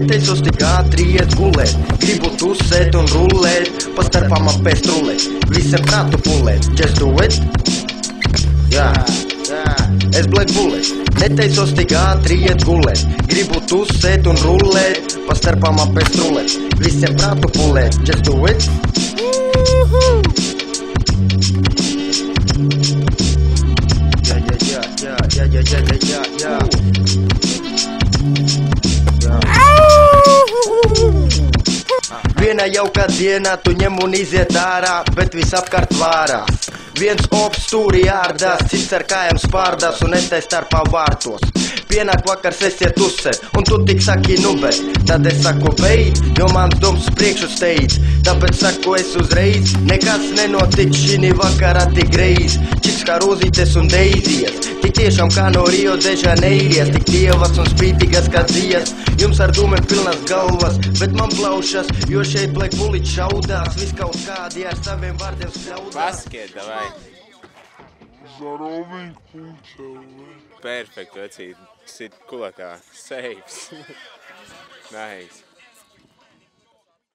Neteisos tik ātri iet gulēt, gribu tusēt un rullēt, pa starpām apēst rulēt, visiem prātu pulēt, just do it. Jā, es Black Bullet, neteisos tik ātri iet gulēt, gribu tusēt un rullēt, pa starpām apēst rulēt, visiem prātu pulēt, just do it. Jā. Vienā jaukā dienā tu ņem un iziet ārā, bet visapkārt vārās. Viens ops stūri ārdās, cits ar kājām spārdās un es tai starpā vārtos. Pienāk vakars esiet uzsēt, un tu tik saki nu bet, tad es saku beidz, jo mans doms priekšu steidz. Tāpēc saku es uzreiz, nekas nenotiks šī vakarā tik reiz. Čiks kā rozītes un deizijas, tik tiešām kā no Rio de Janeiras, tik tievas un spītīgas kā dzijas. Jums ar dūmēm pilnas galvas, bet man plaušas, jo šeit Black Bullet šaudās, vis kaut kādi ar saviem vārdiem spļaudās. Basket, davai. Здоровый путь. Perfect, vecīt. Sit kulakā. Saves. Nice.